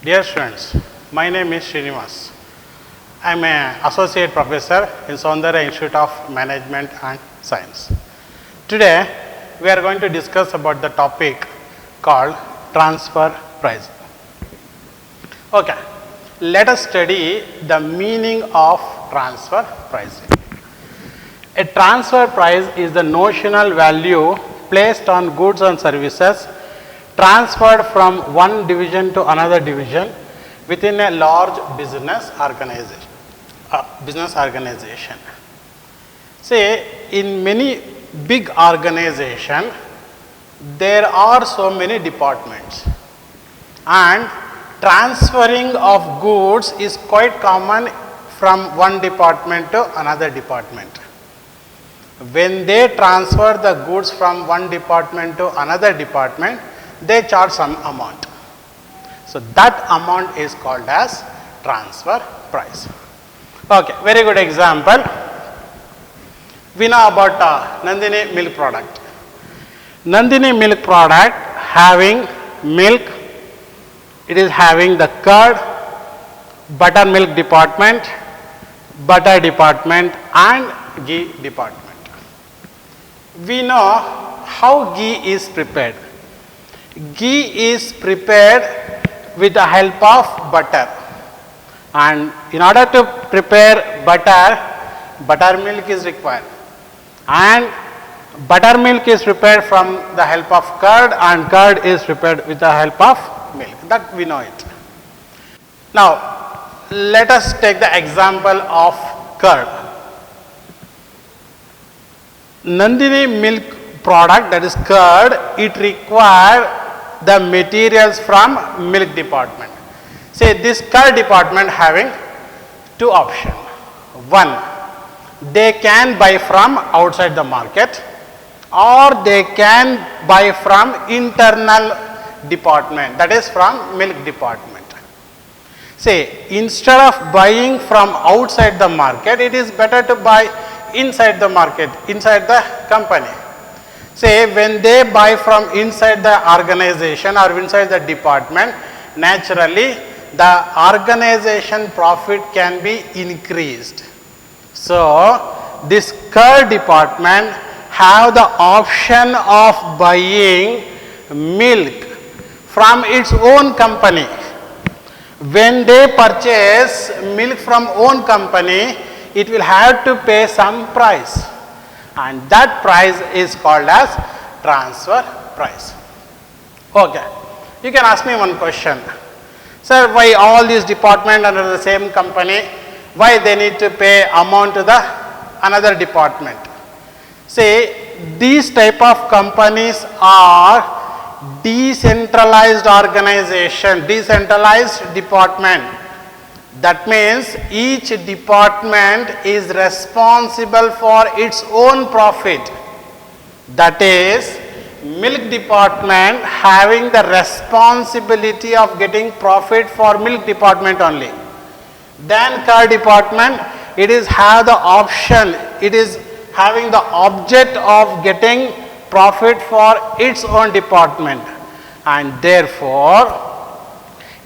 Dear students, my name is Srinivas. I am an associate professor in Soundarya Institute of Management and Science. Today, we are going to discuss about the topic called transfer price. Okay, let us study the meaning of transfer pricing. A transfer price is the notional value placed on goods and services transferred from one division to another division within a large business organization. Say, in many big organizations, there are so many departments, and transferring of goods is quite common from one department to another department. When they transfer the goods from one department to another department, they charge some amount. So that amount is called as transfer price. Okay, very good example. We know about Nandini milk product. Nandini milk product having milk, it is having the curd, buttermilk department, butter department and ghee department. We know how ghee is prepared. Ghee is prepared with the help of butter, and in order to prepare butter, buttermilk is required, and buttermilk is prepared from the help of curd, and curd is prepared with the help of milk. That we know it. Now, let us take the example of curd. Nandini milk product, that is curd, it require the materials from milk department. Say this curd department having two options. One, they can buy from outside the market, or they can buy from internal department, that is from milk department. Say, instead of buying from outside the market, it is better to buy inside the market, inside the company. Say, when they buy from inside the organization or inside the department, naturally the organization profit can be increased. So, this curd department have the option of buying milk from its own company. When they purchase milk from own company, it will have to pay some price, and that price is called as transfer price. Okay, you can ask me one question. Sir, why all these departments under the same company, why they need to pay amount to the another department? Say, these type of companies are decentralized organization, decentralized department. That means each department is responsible for its own profit. That is, milk department having the responsibility of getting profit for milk department only. Then curd department, it is have the option, it is having the object of getting profit for its own department, and therefore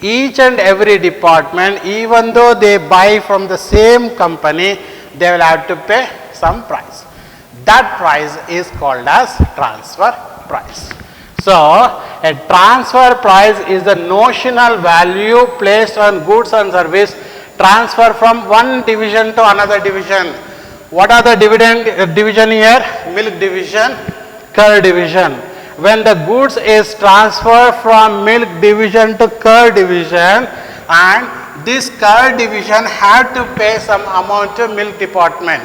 each and every department, even though they buy from the same company, they will have to pay some price. That price is called as transfer price. So, a transfer price is the notional value placed on goods and service transfer from one division to another division. What are the division here? Milk division, curd division. When the goods is transferred from milk division to curd division, and this curd division had to pay some amount to milk department,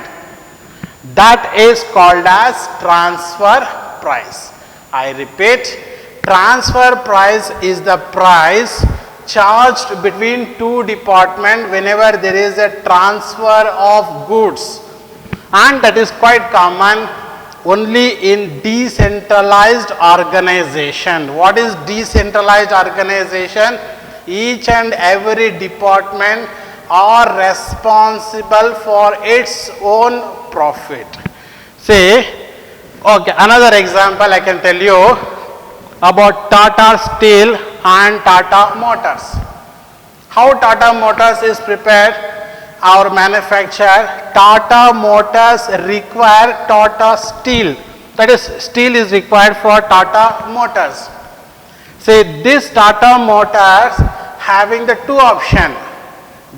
that is called as transfer price. I repeat, transfer price is the price charged between two departments whenever there is a transfer of goods, and that is quite common only in decentralized organization. What is decentralized organization? Each and every department are responsible for its own profit. Say, okay, another example I can tell you about Tata Steel and Tata Motors. How Tata Motors is prepared or manufactured? Tata Motors require Tata Steel. That is, steel is required for Tata Motors. Say this Tata Motors having the two options.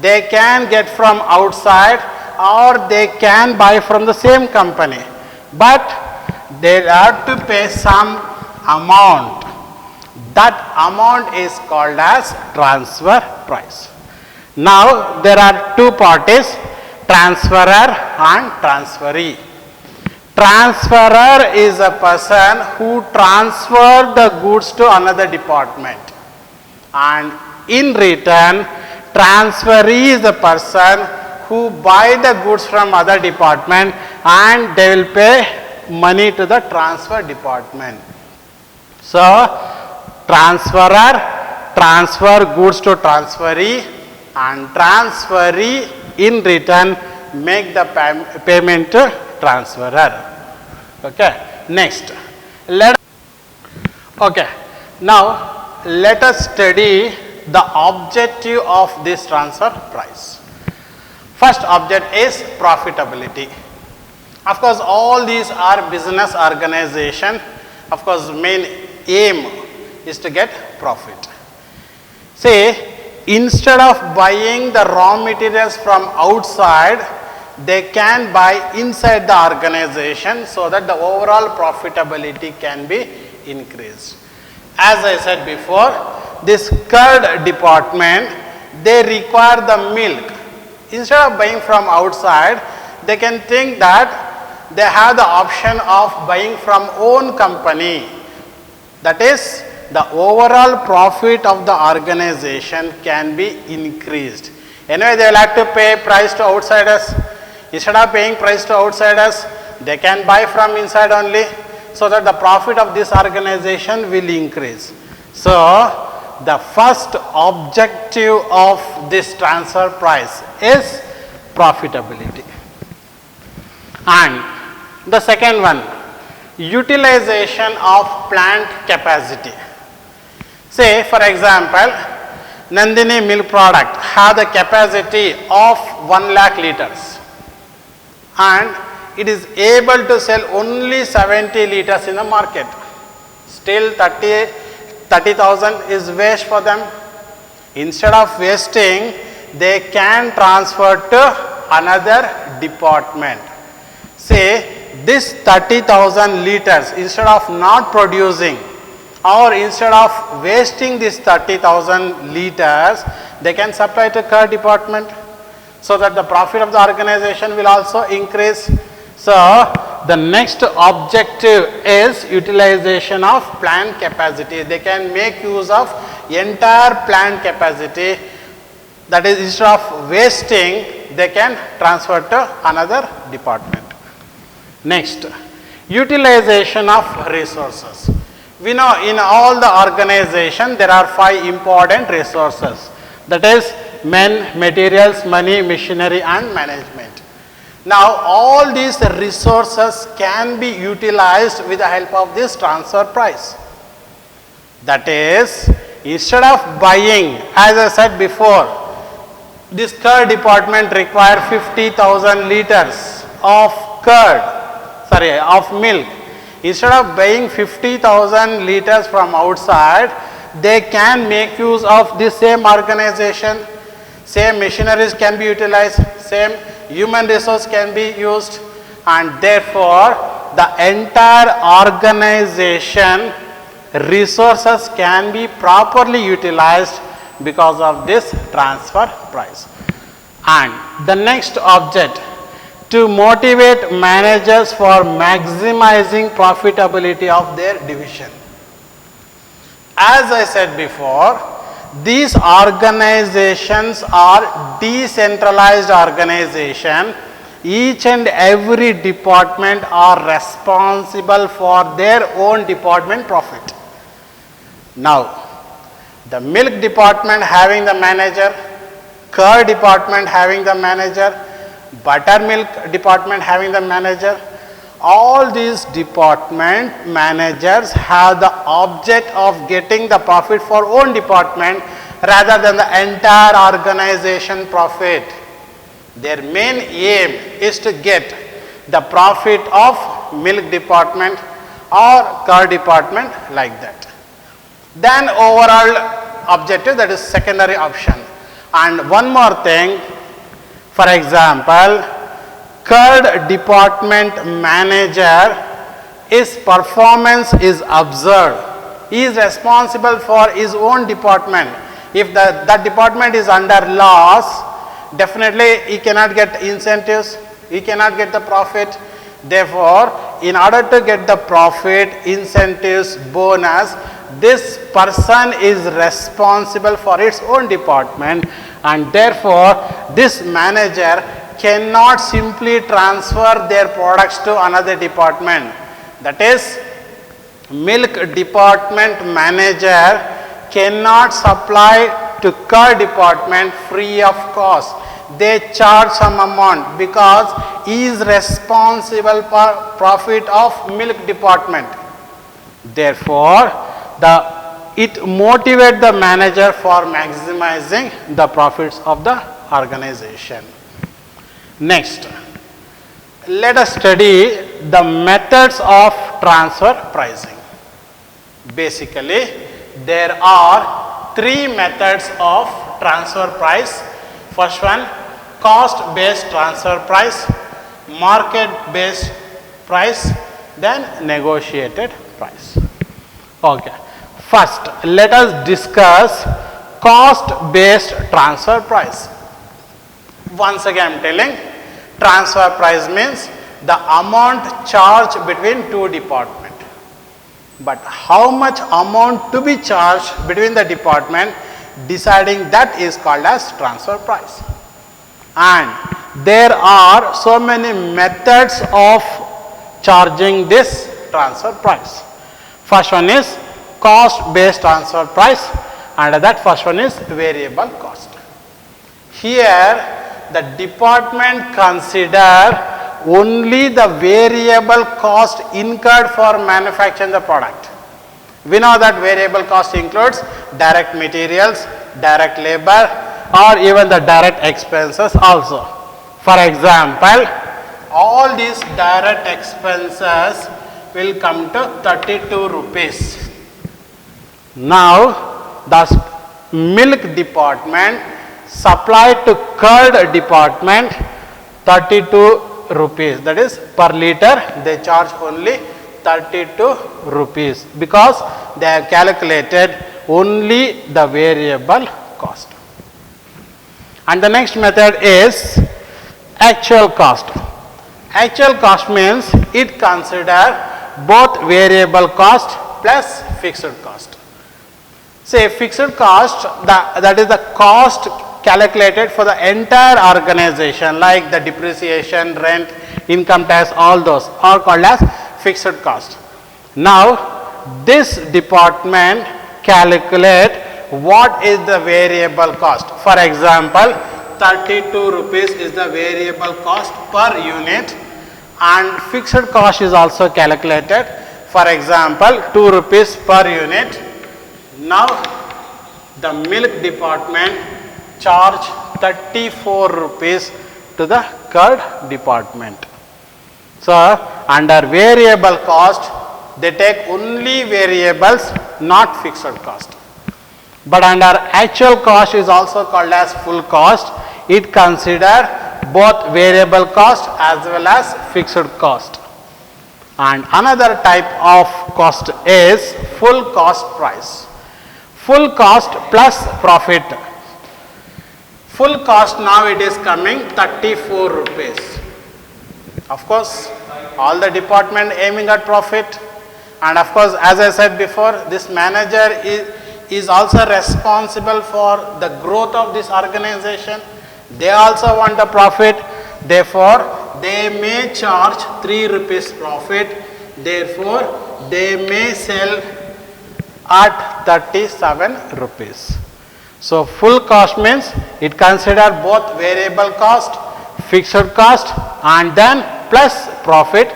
They can get from outside or they can buy from the same company. But they have to pay some amount. That amount is called as transfer price. Now there are two parties, transferor and transferee. Transferor is a person who transfers the goods to another department, and in return transferee is a person who buy the goods from other department and they will pay money to the transfer department. So transferor transfer goods to transferee and transferee in return make the payment to transferor. Okay. Next, now let us study the objective of this transfer price. First object is profitability. Of course, all these are business organization. Of course, main aim is to get profit. Say, instead of buying the raw materials from outside, they can buy inside the organization so that the overall profitability can be increased. As I said before, this curd department, they require the milk. Instead of buying from outside, they can think that they have the option of buying from own company. That is, the overall profit of the organization can be increased. Anyway, they will have to pay price to outsiders. Instead of paying price to outsiders, they can buy from inside only, so that the profit of this organization will increase. So, the first objective of this transfer price is profitability. And the second one, utilization of plant capacity. Say, for example, Nandini milk product have the capacity of 1 lakh liters and it is able to sell only 70 liters in the market. Still 30,000 is waste for them. Instead of wasting, they can transfer to another department. Say, this 30,000 liters, instead of not producing or instead of wasting this 30,000 liters, they can supply to curd department, so that the profit of the organization will also increase. So, the next objective is utilization of plant capacity. They can make use of entire plant capacity. That is, instead of wasting, they can transfer to another department. Next, utilization of resources. We know in all the organization there are 5 important resources. That is, men, materials, money, machinery and management. Now, all these resources can be utilized with the help of this transfer price. That is, instead of buying, as I said before, this curd department require 50,000 liters of of milk. Instead of buying 50,000 liters from outside, they can make use of this same organization. Same machineries can be utilized, same human resource can be used, and therefore the entire organization resources can be properly utilized because of this transfer price. And the next object, to motivate managers for maximizing profitability of their division. As I said before, these organizations are decentralized organization. Each and every department are responsible for their own department profit. Now, the milk department having the manager, curd department having the manager, buttermilk department having the manager, all these department managers have the object of getting the profit for own department, rather than the entire organization profit. Their main aim is to get the profit of milk department or curd department like that. Then overall objective, that is secondary option. And one more thing, for example, curd department manager, his performance is observed. He is responsible for his own department. If that department is under loss, definitely he cannot get incentives, he cannot get the profit. Therefore, in order to get the profit, incentives, bonus, this person is responsible for its own department, and therefore this manager cannot simply transfer their products to another department. That is, milk department manager cannot supply to curd department free of cost. They charge some amount because he is responsible for profit of milk department. Therefore, it motivates the manager for maximizing the profits of the organization. Next, let us study the methods of transfer pricing. Basically, there are three methods of transfer price. First one, cost based transfer price, market based price, then negotiated price. Okay. First, let us discuss cost based transfer price. Once again I am telling, transfer price means the amount charged between two departments. But how much amount to be charged between the department, deciding that is called as transfer price. And there are so many methods of charging this transfer price. First one is cost based transfer price, and that first one is variable cost. Here the department consider only the variable cost incurred for manufacturing the product. We know that variable cost includes direct materials, direct labor, or even the direct expenses also. For example, all these direct expenses will come to 32 rupees. Now, the milk department supplied to curd department 32 rupees, that is per liter they charge only 32 rupees because they have calculated only the variable cost. And the next method is actual cost. Actual cost means it consider both variable cost plus fixed cost. Say fixed cost, that is the cost calculated for the entire organization, like the depreciation, rent, income tax, all those are called as fixed cost. Now this department calculate what is the variable cost. For example, 32 rupees is the variable cost per unit, and fixed cost is also calculated. For example, 2 rupees per unit. Now the milk department charge 34 rupees to the curd department. So under variable cost they take only variables, not fixed cost. But under actual cost is also called as full cost. It consider both variable cost as well as fixed cost. And another type of cost is full cost price. Full cost plus profit. Full cost now it is coming 34 rupees. Of course, all the department aiming at profit, and of course, as I said before, this manager is also responsible for the growth of this organization. They also want the profit. Therefore, they may charge 3 rupees profit. Therefore, they may sell at 37 rupees. So full cost means it consider both variable cost, fixed cost, and then plus profit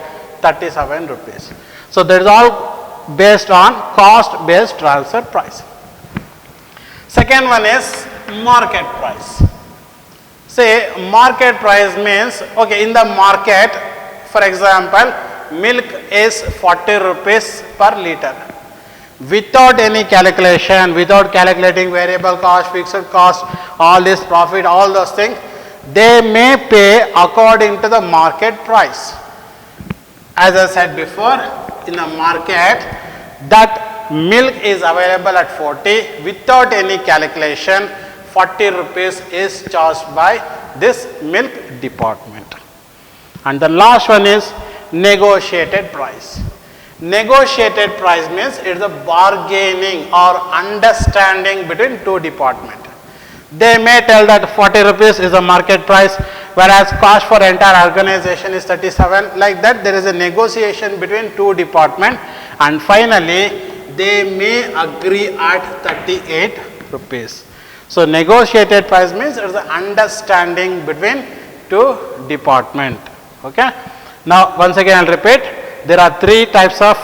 37 rupees. So that is all based on cost based transfer price. Second one is market price. Say market price means, okay, in the market, for example, milk is 40 rupees per liter. Without any calculation, without calculating variable cost, fixed cost, all this profit, all those things, they may pay according to the market price. As I said before, in the market, that milk is available at 40, without any calculation, 40 rupees is charged by this milk department. And the last one is negotiated price. Negotiated price means it is a bargaining or understanding between two departments. They may tell that 40 rupees is a market price, whereas cost for entire organization is 37. Like that, there is a negotiation between two departments, and finally they may agree at 38 rupees. So negotiated price means it is an understanding between two departments. Okay. Now once again I will repeat, there are three types of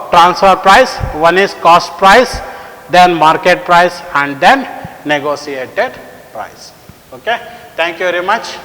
transfer price. One is cost price, then market price, and then negotiated price. Okay. Thank you very much.